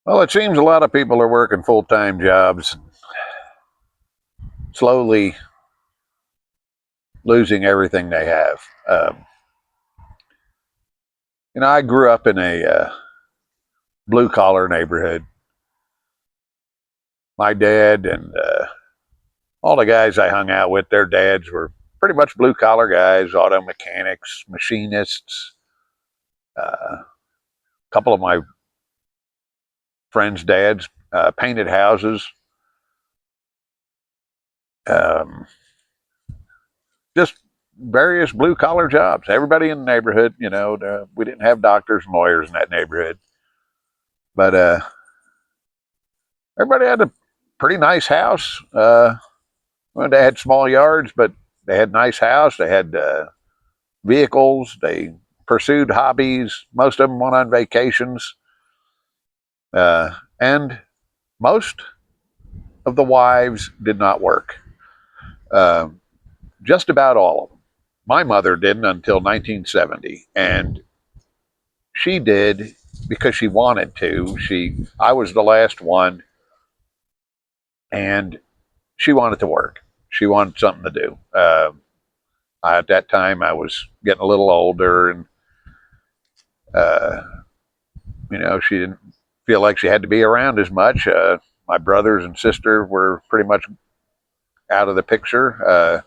Well, it seems a lot of people are working full-time jobs, slowly losing everything they have. I grew up in a blue-collar neighborhood. My dad and all the guys I hung out with, their dads were pretty much blue-collar guys, auto mechanics, machinists. A couple of my friends' dads painted houses. Um, just various blue collar jobs. Everybody in the neighborhood, we didn't have doctors and lawyers in that neighborhood, but everybody had a pretty nice house. Well, they had small yards, but they had a nice house. They had vehicles. They pursued hobbies. Most of them went on vacations, and most of the wives did not work. Uh, just about all of them. My mother didn't until 1970, and she did because she wanted to. I was the last one, and she wanted to work. She wanted something to do. At that time, I was getting a little older, and uh, she didn't feel like she had to be around as much. My brothers and sister were pretty much out of the picture.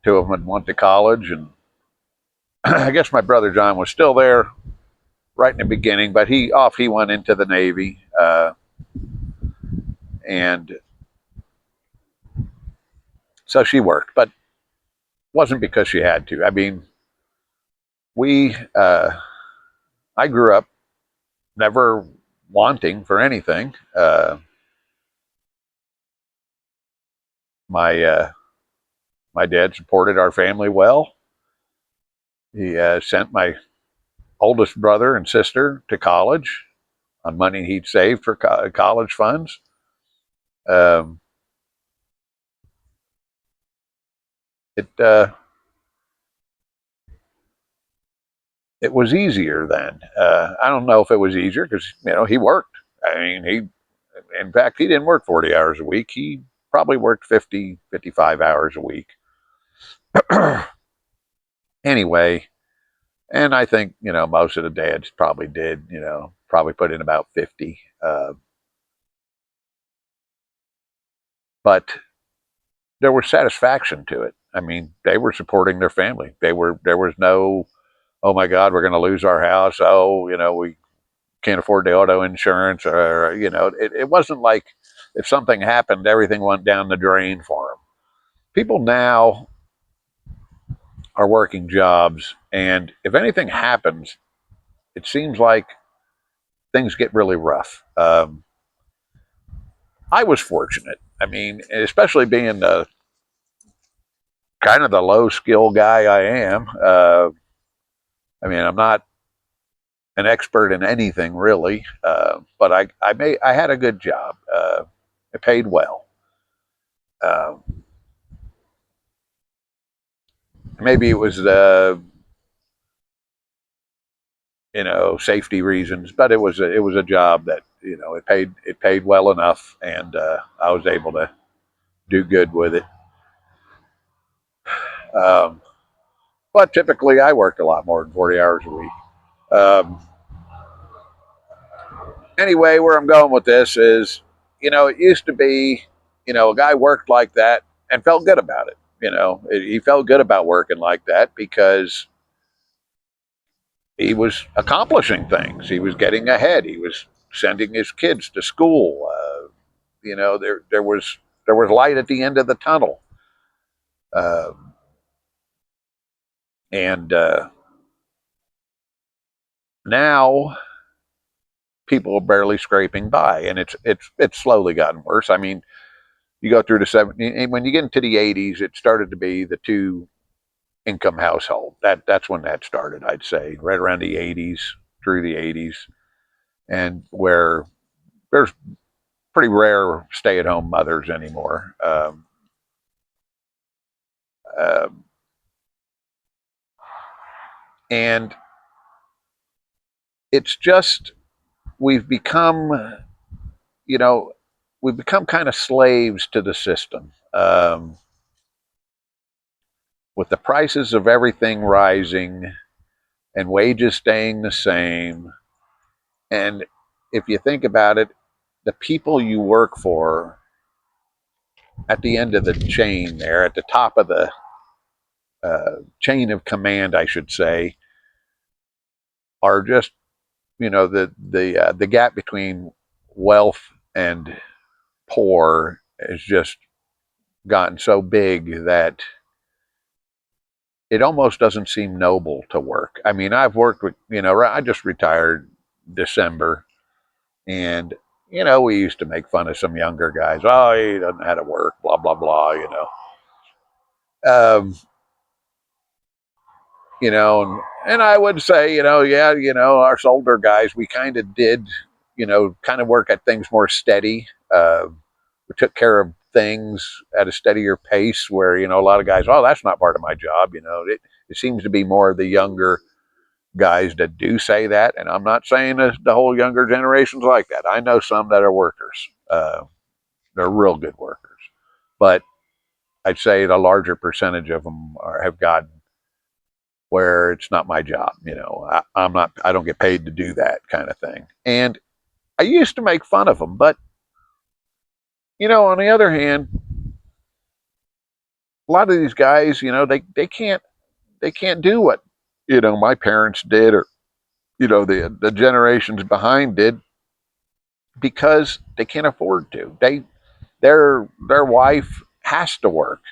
Two of them had went to college, and I guess my brother John was still there right in the beginning, but he went into the Navy, and so she worked, but wasn't because she had to. I mean, we I grew up never wanting for anything. My my dad supported our family well. He sent my oldest brother and sister to college on money he'd saved for college funds. Um, it it was easier then. I don't know if it was easier because he worked. I mean, in fact, he didn't work 40 hours a week. He probably worked 50, 55 hours a week. Anyway, and I think most of the dads probably did. Probably put in about 50. But there was satisfaction to it. I mean, they were supporting their family. There was no, oh my God, we're going to lose our house. Oh, we can't afford the auto insurance, or it wasn't like if something happened, everything went down the drain for them. People now are working jobs, and if anything happens, it seems like things get really rough. I was fortunate. I mean, especially being the kind of the low skill guy I am. I mean, I'm not an expert in anything really, but I had a good job. It paid well. Uh, Maybe it was the safety reasons, but it was a job that it paid well enough, and I was able to do good with it. Um, but typically, I worked a lot more than 40 hours a week. Um, anyway, where I'm going with this is, it used to be, a guy worked like that and felt good about it. He felt good about working like that because he was accomplishing things. He was getting ahead. He was sending his kids to school. There was light at the end of the tunnel, uh, and now people are barely scraping by, and it's slowly gotten worse. I mean, you go through the 70s, when you get into the 80s, it started to be the two income household. That's when that started, I'd say, right around the 80s through the 80s, and where there's pretty rare stay-at-home mothers anymore. Um, and it's just we've become, you know, we've become kind of slaves to the system. With the prices of everything rising and wages staying the same. And if you think about it, the people you work for at the end of the chain there, at the top of the chain of command, I should say, are just, the gap between wealth and poor has just gotten so big that it almost doesn't seem noble to work. I mean, I've worked with, I just retired December, and we used to make fun of some younger guys. Oh, he doesn't know how to work, blah blah blah. Um, and I would say, yeah, us older guys, we kind of did, kind of work at things more steady. We took care of things at a steadier pace where, a lot of guys, oh, that's not part of my job. It seems to be more of the younger guys that do say that. And I'm not saying the whole younger generation's like that. I know some that are workers. They're real good workers. But I'd say the larger percentage of them have gotten where it's not my job. I don't get paid to do that kind of thing. And I used to make fun of them, but on the other hand, a lot of these guys, they can't do what my parents did, or the generations behind did, because they can't afford to. Their wife has to work.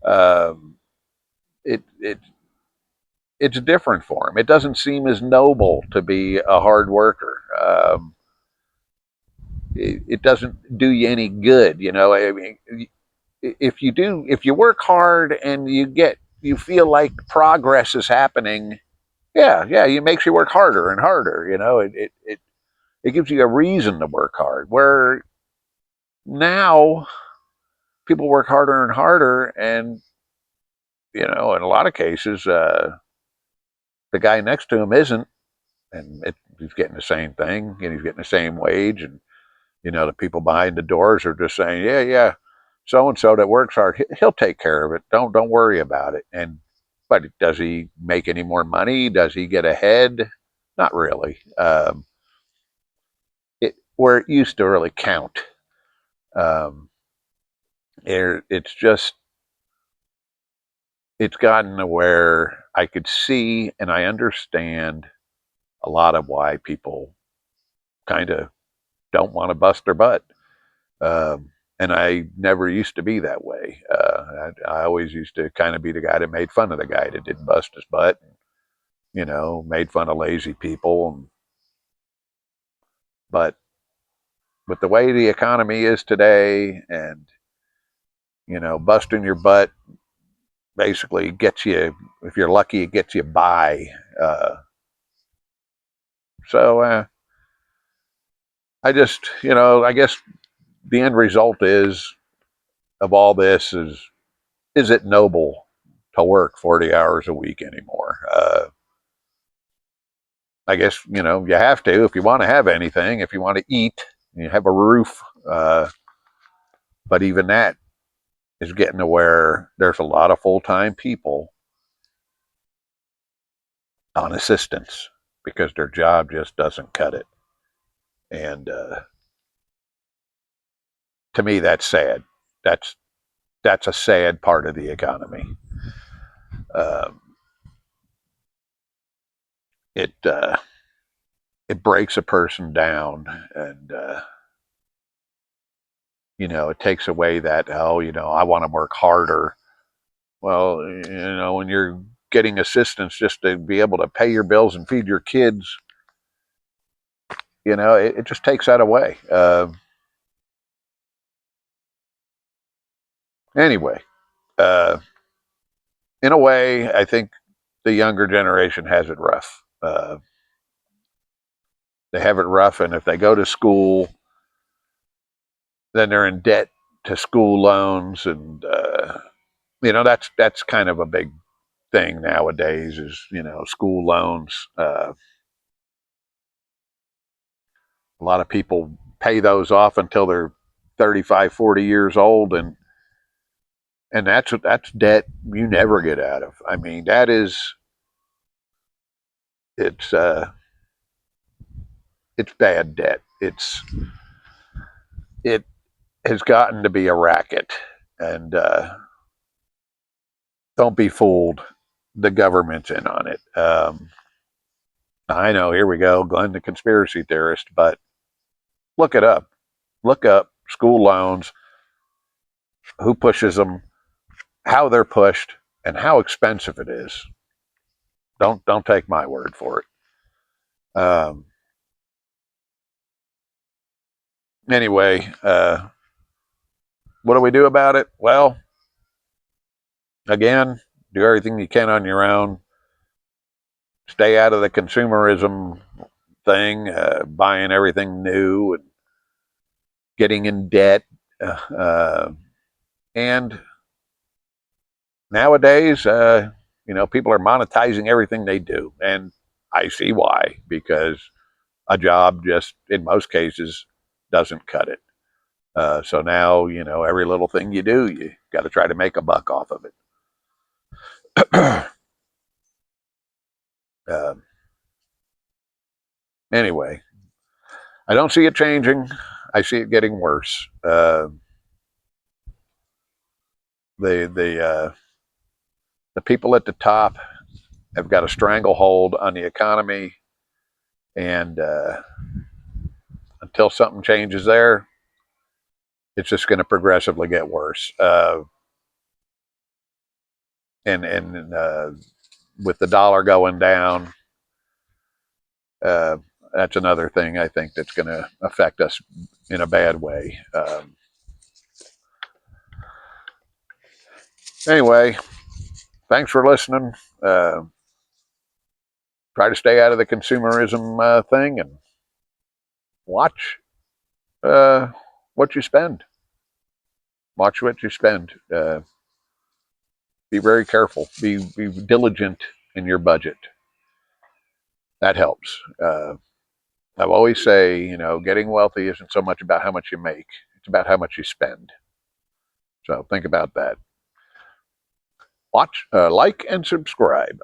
Um, it it's different for them. It doesn't seem as noble to be a hard worker. It doesn't do you any good. I mean, if you work hard and you feel like progress is happening, yeah, it makes you work harder and harder. It gives you a reason to work hard. Where now people work harder and harder, and in a lot of cases, the guy next to him isn't, and he's getting the same thing, and he's getting the same wage, and the people behind the doors are just saying, yeah, yeah, so and so that works hard, he'll take care of it. Don't worry about it. But does he make any more money? Does he get ahead? Not really. Where it used to really count. Um, it's just it's gotten to where I could see and I understand a lot of why people kind of don't want to bust their butt. And I never used to be that way. I always used to kind of be the guy that made fun of the guy that didn't bust his butt. Made fun of lazy people. But with the way the economy is today, and busting your butt basically gets you, if you're lucky, it gets you by. Uh, so I guess the end result of all this is it noble to work 40 hours a week anymore? I guess, you have to if you want to have anything, if you want to eat, you have a roof. But even that is getting to where there's a lot of full time people on assistance because their job just doesn't cut it. And to me, that's sad. That's that's a sad part of the economy. Um, it it breaks a person down, and it takes away that, oh, I want to work harder. Well, when you're getting assistance just to be able to pay your bills and feed your kids, it just takes that away. Anyway, uh, in a way, I think the younger generation has it rough. They have it rough, and if they go to school, then they're in debt to school loans, and that's kind of a big thing nowadays. Is school loans. A lot of people pay those off until they're 35, 40 years old, and that's debt you never get out of. I mean, that is it's it's bad debt. It has gotten to be a racket, and don't be fooled. The government's in on it. I know. Here we go, Glenn, the conspiracy theorist. But look it up. Look up school loans, who pushes them, how they're pushed, and how expensive it is. Don't take my word for it. Anyway, what do we do about it? Well, again, do everything you can on your own. Stay out of the consumerism thing, buying everything new and getting in debt. And nowadays, people are monetizing everything they do. And I see why, because a job just, in most cases, doesn't cut it. So now, every little thing you do, you got to try to make a buck off of it. uh, anyway, I don't see it changing. I see it getting worse. The people at the top have got a stranglehold on the economy, and until something changes there, it's just going to progressively get worse. And with the dollar going down, that's another thing I think that's going to affect us in a bad way. Anyway, thanks for listening. Try to stay out of the consumerism thing and watch what you spend. Watch what you spend. Be very careful. Be diligent in your budget. That helps. I always say, getting wealthy isn't so much about how much you make; it's about how much you spend. So think about that. Watch, like, and subscribe.